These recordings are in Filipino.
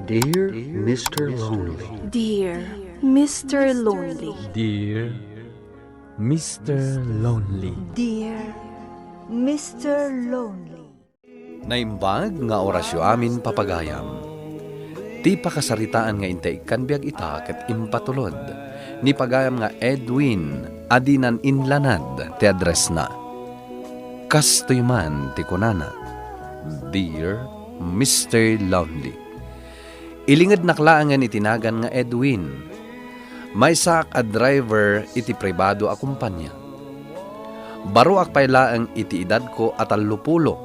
Dear Mr. Lonely. Dear Mr. Lonely. Dear Mr. Lonely. Dear Mr. Lonely. Naimbag nga orasyo amin papagayam. Ti pakasaritaan nga intay kanbiag ita ket impatulod. Ni pagayam nga Edwin adinan inlanad ti address na. Kastoy man ti kunana. Dear Mr. Lonely. Ilingad naklaangan itinagan nga Edwin. May sak a driver iti pribado a kumpanya. Baro ak paylaang iti edad ko at alupulo.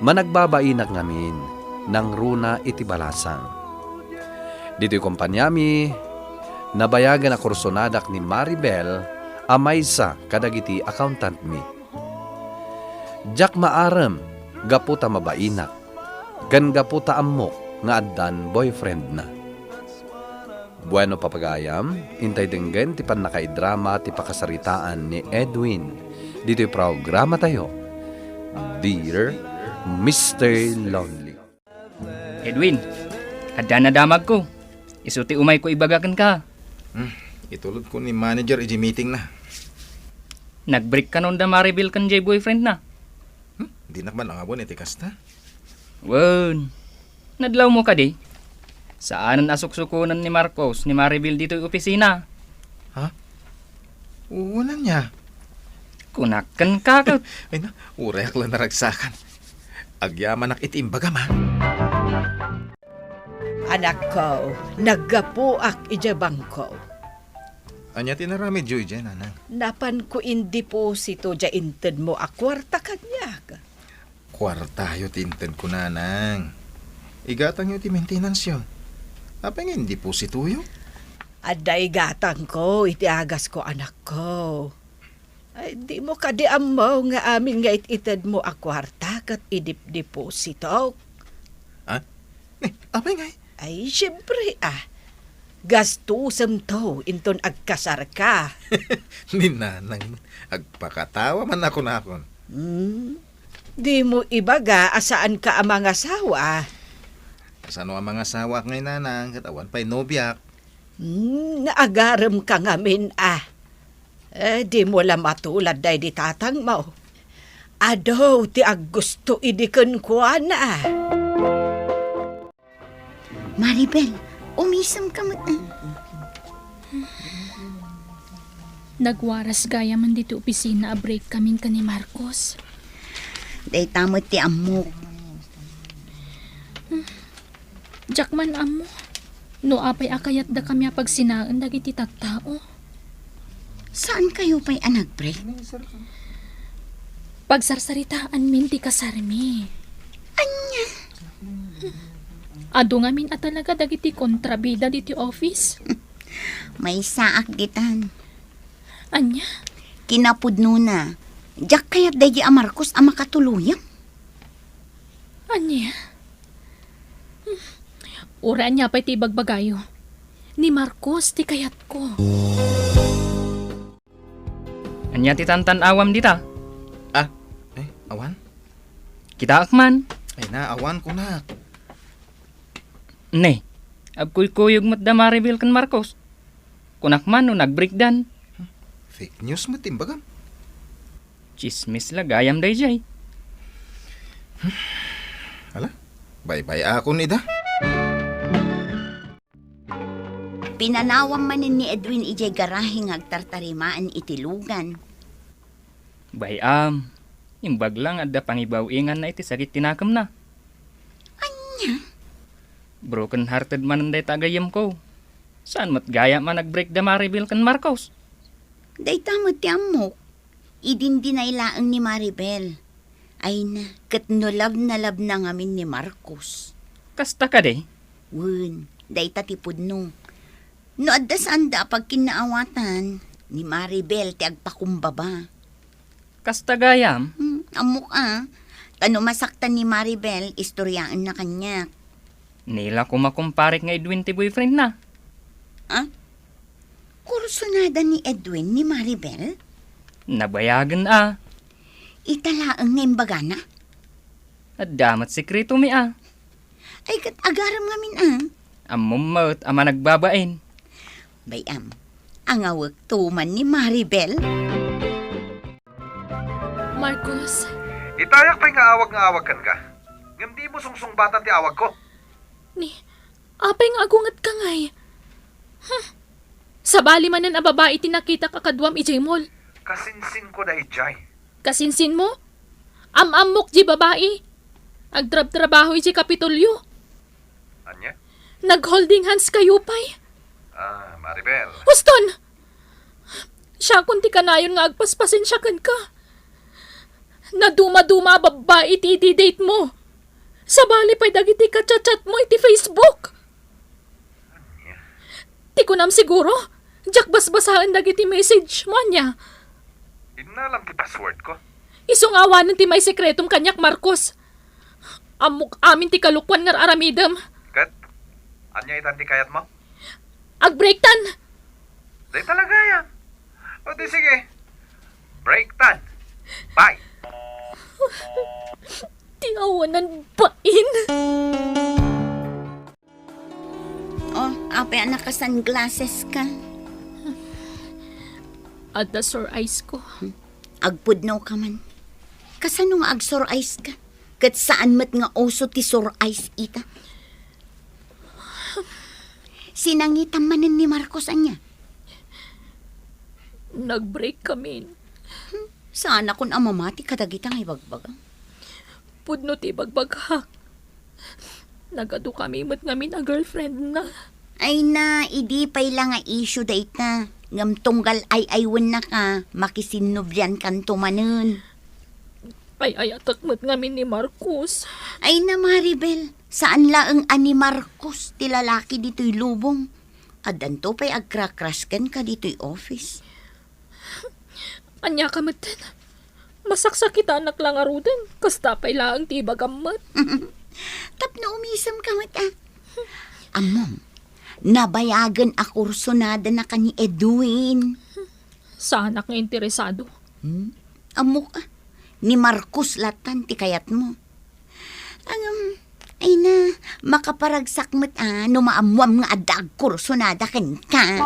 Managbabainak ngamin nang runa iti balasang. Dito'y kumpanyami, nabayagan a kursonadak ni Maribel a maysa kadagiti accountant mi. Jak maaram, gaputa mabainak, gan gaputa amok, nga addan boyfriend na. Bueno papagayam, intay denggen ti panakaidrama ti pakasaritaan ni Edwin. Dito'y programa tayo. Dear Mr. Lonely. Edwin, adda na damag ko. Isuti umay ko ibagakan ka. Itulod ko ni manager iji meeting na. Nag-break ka nun da Maribel kan jay boyfriend na. Di na ba nangabon iti kasta? Wen, nadlaw mo ka di. Saanan asuksukunan ni Marcos ni Maribel dito yung opisina. Ha? Wala niya. Kunakan ka ka. Ay na, urayak lang naragsakan. Agyaman ak itimbaga man. Anak ko, naggapuak ijabang ko. Anya tinarami Joy dyan, anang. Napan ko indeposito dya inted mo akwarta kanya. Kwartayo tinted ko na, anang. Igatang yung ti maintenance yun. Apa nga hindi po si Tuyo? Aday gatang ko, itiagas ko anak ko. Ay, di mo kadiam mo nga amin nga ited mo akwarta kat idip-deposito. Ha? Apa nga? Ay, siyempre gastusam to, inton agkasar ka. Ninanang, agpakatawa man ako na akon. Di mo ibaga asaan ka ang mga asawa. Sano ang mga sawa ngay nanang, katawan pa'y nobyak. Naagaram ka ngamin di mo lang matulad day di tatang mo. Adaw ti aggusto idikan ko na. Maribel, umisam ka mo. Nagwaras gaya man dito opisina a break kaming ka ni Marcos. Day tamot ti amok. Jakman amo, no apay akayat da kami apag sinaan dagiti tattao. Saan kayo pa'y anag-break? Pagsarsaritaan min ti kasarmi. Anya? Ado nga min at talaga dagiti kontrabida diti office. May saak ditan. Anya? Kinapudno na. Jak kayat dayi a Marcos a makatuluyang. Anya? Ura niya pa'y ti bagbagayo. Ni Marcos ti kayat ko. Anya ti tantan awam dita. Awan? Kita akman. Ay na, awan ko na. Ne, abkuy-kuyog mo't da Maribel kan Marcos. Kunakman no nag-breakdan. Fake news mo timbagam. Chismis la gayam day jay. Hala, bye-bye ako nida. Pinanawam manin ni Edwin ijay garahing agtartarimaan itilugan. Bayam, imbag lang adda pangibaw ingan na iti sakit tinakam na. Anya? Broken hearted man day tagayam ko. Saan mat gaya man nag-break da Maribel kan Marcos? Day tamot ti amok. Idindinaylaang ni Maribel. Ay na, kat no love na ngamin ni Marcos. Kasta ka de? Wun, day tatipod no. No adda saan da pag kinaawatan ni Maribel ti agpakumbaba. Kasta gayam? Amok Tano masaktan ni Maribel, istoryaan na kanya. Nila ko makumparik nga Edwin ti boyfriend na. Kursunada ni Edwin ni Maribel? Nabayagan Italaang nga imbagana? At damat sikreto mi Ay, kat agaram ngamin Amumot ama nagbabain. Bayam, ang awag tuman ni Maribel. Marcos, Itayak pa'y nga awag kan ka. Ngam di mo sungsung batan ti awag ko. ni, apay nga agungat ka ngay. Sa bali man ang babae tinakita kakadwam ijay mall. Kasinsin ko na ijay. Kasinsin mo? Amok di babae. Agtrab-trabaho ijay kapitulyo. Anya? Nag-holding hands kayo pay. Maribel. Huston! Siya kunti ka na yun nga agpaspasin siya kan ka. Naduma-duma babae iti date mo. Sa bali pa'y dagiti ka chat mo iti Facebook. Ti ko nam siguro. Jack basbasahan dagiti message mo niya. Inalam ti password ko. Isungawanan ti may sekretong kanyak Marcos. Amok amin ti kalukwan nga aramidam. Kat, anya itan ti kayat mo? Agbreaktan! Di talaga yan. O di sige. Break tan. Bye. Tiawanan bain. Oh, apay naka-sunglasses ka. At the sore eyes ko. Agpudnaw ka man. Kasano nga ag-sore eyes ka? Kat saan mat nga oso ti sore eyes ita? Sinangitan manin ni Marcos anya. Nag-break kami. Sana kun amamati kadagitang ibagbagang. Pudno ti bagbagha. Nagado kami mat ngamin a girlfriend na. Ay na, idi pay lang nga issue date na. Ngam tunggal ay aywan na ka, makisinubyan kan tumanen. Ay atak mat ngamin ni Marcos. Ay na Maribel, saan laeng ani Marcos ti lalaki dito'y lubong? Adan to pa'y agkrakraskan ka dito'y office. Anya ka matan. Masaksakit anak lang arudan. Kasta pa'y laang ti bagamat. Tapno umisam ka mata. Amom, nabayagan a kursonada na ka ni Edwin. Sa anak nga interesado. Amo ka, ni Marcos latan ti kayat mo. Ay na, makaparagsak mat numaamuam nga adag kursonada ken ka.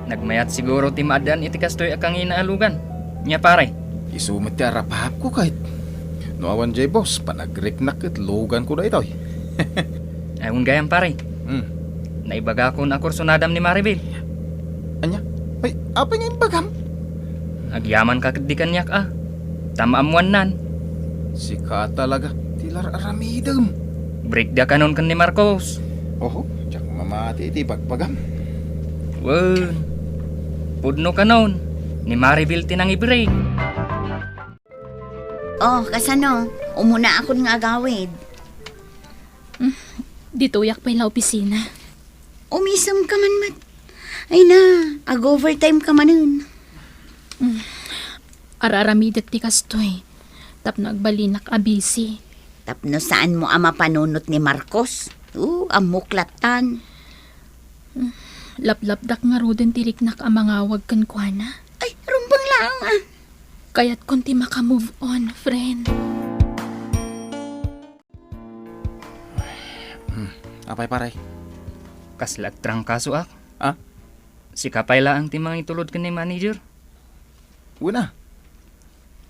Nagmayat siguro ti maadan iti kastoy akang inaalugan. Nya pare. Isumat ti arapahap ko kahit. No awan jay boss, panagriknak at logan ko na ito. Ayun gayam pare. Naibaga ko na kursonadam ni Maribel. Anya? Ay, apa nga yung bagam? Agyaman ka di kanyak Tamaamuan nan. Sika talaga, tilar aramidam. Break da kanon kan ni Marcos. Oho, tiyak mamati iti bagbagam. Wen. Pudno kanon. Ni Maribel tinang i-break. Oh, kasano, umuna akon nga agawid. Dito yak pa'y la opisina. Umisam ka man mat. Ay na, ag-overtime ka manun. Araramidat ti kastoy. Tap nagbalinak abisi. Tapno saan mo ama panunot ni Marcos? Amuklatan. Laplapdak nga roden tiriknak ang mga wag kan kuana. Ay, rumbang lang Kaya't kunti maka-move on, friend. Apay paray? Kaslat trang kaso Ah? Si kapay laang timang itulod ka ni manager. Una.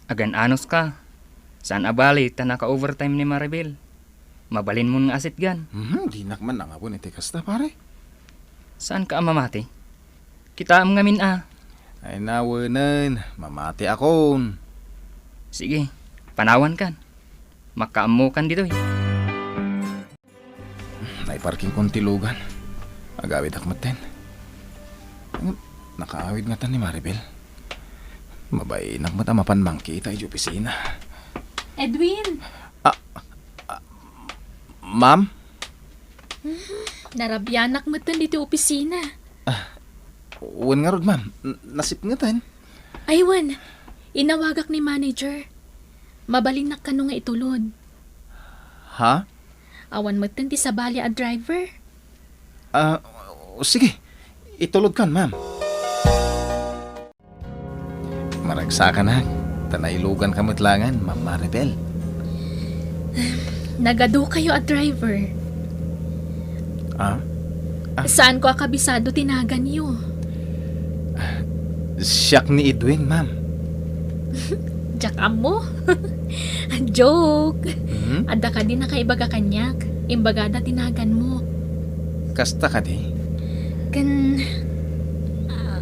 Agan anos ka. Saan abali ta naka-overtime ni Maribel? Mabalin mo nga asit gan. Di nakman na nga po iti kasta pare. Saan ka mamati? Kita am ngamin Ay nawanan, mamati akon. Sige, panawan kan. Makaamu kan dito Naiparking kong tilugan. Agawid akmaten. Nakaawid nga tan ni Maribel. Mabay nakmata mapanmang kita iti opisina. Edwin! Ma'am? Narabyanak mo tan dito opisina. Uwan nga rod, ma'am. Nasip nga tan. Aywan, inawagak ni manager. Mabalinak ka nga itulod. Ha? Awan mo tan ti sabali a driver. Sige. Itulod kan, ma'am. Maragsa ka na. Tanailugan ka matlangan, Ma'am Maribel. Nagado kayo at driver. Ah? Saan ko akabisado tinagan niyo? Siyak ni Edwin, ma'am. Jack mo? Joke. Hmm? Ada ka din na kaibaga kanyak. Imbagada tinagan mo. Kasta ka di?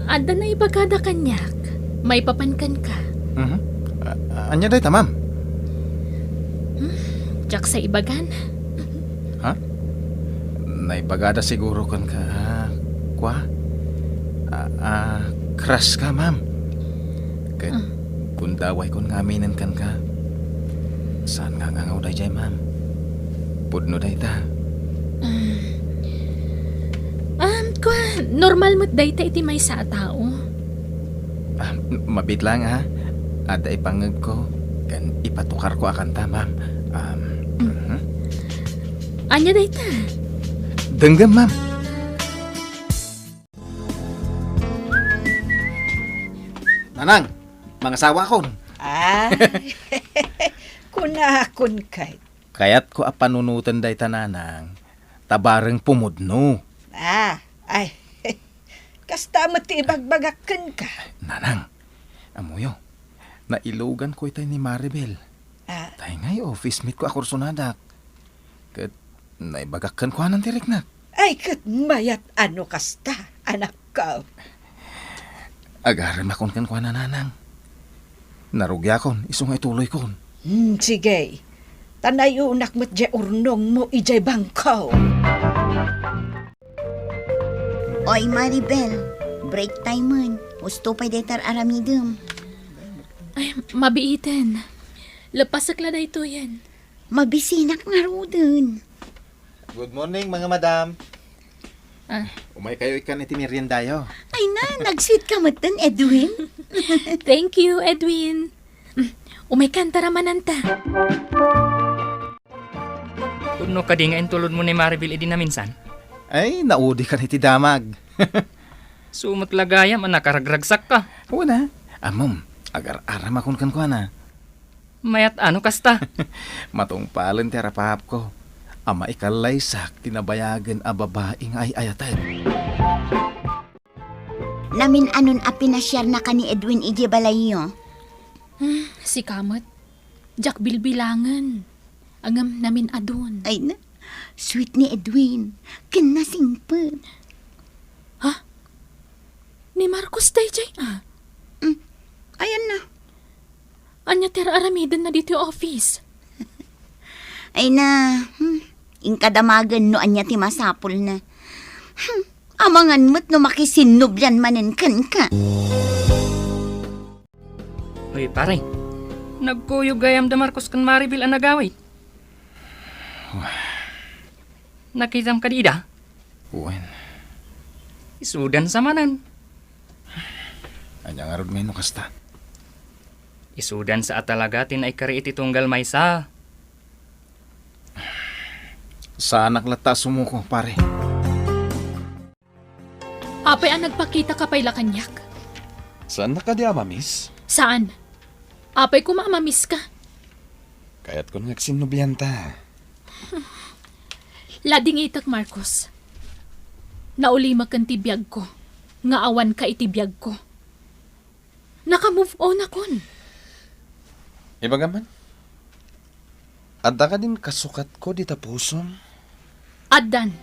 Ada na ibagada kanyak. May papankan ka. Anya day ta, ma'am? Jack sa ibagan. Naibagada siguro kan ka, kwa? Crush ka, ma'am. Kat, kung daway kon nga aminan kan ka, saan nga ngangaw day jay, ma'am? Pudno day ta. Normal mo't day ta iti may sa tao. Mabit lang, ha? Ada ipangag ko, kan ipatukar ko akan ta, ma'am. Anya day ta? Denggam, ma'am. Nanang, mga sawa kon. Kunakon kay. Kaya't ko apanunutan day tananang, tabareng pumudno. Ay. Kasta mo ti ibagbagakan ka. Nanang, amuyo, nailugan ko itay ni Maribel. Tay ngay office mate ko akursunadak. Kat, naibagakan ko anang tirik na. Ay, kat mayat ano kasta, anak ko. Agaran makon kan ko nanang. Narugya kon, isungay tuloy kon. Sige. Tanayunak mo't jay urnong mo ijay bangkaw. Oy, Maribel, break time man. Gusto pa detar aramidum. Ay, mabiiten. Lepas akla da ito yan. Mabisinak nga rudun. Good morning, mga madam. Ah. Umay kayo ikan iti meriendayo. Ay na, nag-sweet ka matan, Edwin. Thank you, Edwin. Umay kanta ramanan ta. Kuno ka di nga intulod mo ni Maribel edi na minsan. Ay, naudi ka iti damag. Sumot lagayam, nakaragragsak ka. Una, amom, agar aram akon kan ko na. Mayat ano kasta? Matungpalan ti arapahap ko. Ama ikalaysak, tinabayagan a babaeng ay ayatan. Namin anon a pinasyar na ka ni Edwin ije balayo. Si Kamot. Jack bilbilangan. Agam namin adun. Ay na, sweet ni Edwin. Kinasingpet. Ni Marcos day jay. Ayan na. Anya tera aramidan na dito office. Ay na, ingkadamagan no anya ti masapol na. Amangan mo't no makisinublan manen kan ka. Uy, pare. Nagkuyog gayam da Marcos kan Maribel ang nagaway. Nakitam ka di da? Uwan, Isudan sa manan. anya nga rod no kasta. Isudan sa atalagatin ay kari iti tunggal maysa. Sa anak lata sumuko, pare. Apay ang nagpakita ka pay lakanyak. Saan na ka di miss? Saan? Apay ko maamamis ka. Kaya't ko nagsinubyan ta. Lading itak, Marcos. Naulima kan tibiyag ko. Nga awan ka itibiyag ko. Naka-move on akon. Ibagaman? Adda ka din kasukat ko di tapusom? Adan,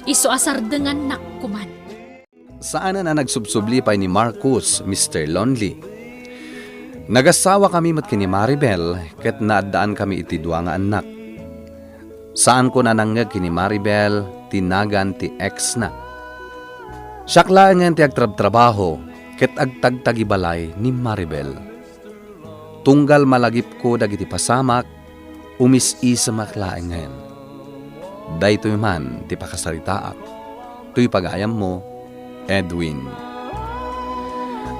iso asardengan nakkuman. Saan na nagsubsublipay ni Marcus, Mr. Lonely? Nagasawa kami mat kini Maribel, ket naadaan kami iti dua nga anak. Saan ko nanangag kini Maribel, tinagan ti ex na. Syakla nga ti agtrab-trabaho, ket agtagtagibalay ni Maribel. Tunggal malagip ko dagiti pasamak, umis-isa maklaengen. Daytoy man ti pakasaritaak, tuy pagayam mo, Edwin.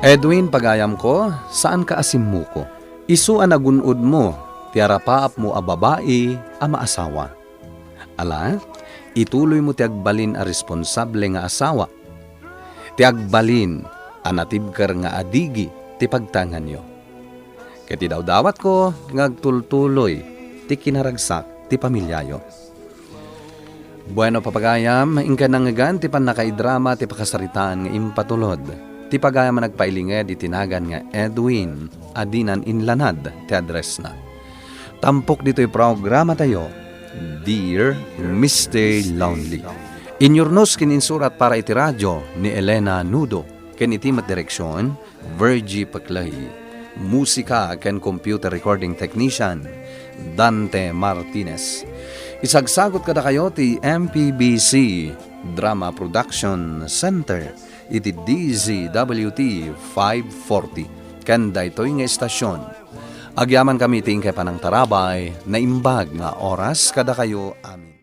Edwin, pagayam ko, saan ka asimmo ko? Isu an nagunod mo, ti arapaap mo a babae, a maasawa. Ala, ituloy mo ti agbalin a responsable nga asawa. Ti agbalin a natibkar nga adigi ti pagtangan nyo. Kati daw dawat ko, ngagtultuloy, ti kinaragsak, ti ti pamilyayo. Bueno papagayam, ingka nangagan ti panakaidrama ti pakasaritaan nga impatulod. Ti pagayam nagpailinge di tinagan nga Edwin, adinan inlanad ti address na. Tampok dito'y programa tayo, Dear Mr. Lonely. Inyornos kininsurat para iti radyo ni Elena Nudo, ken iti direksyon, Virgie Paclay. Musika ken computer recording technician, Dante Martinez. Isagsagot kada kayo ti MPBC Drama Production Center, iti DZWT 540. Kanda ito'y nga estasyon. Agyaman kami tingkay panang tarabay na imbag nga oras kada kayo amin.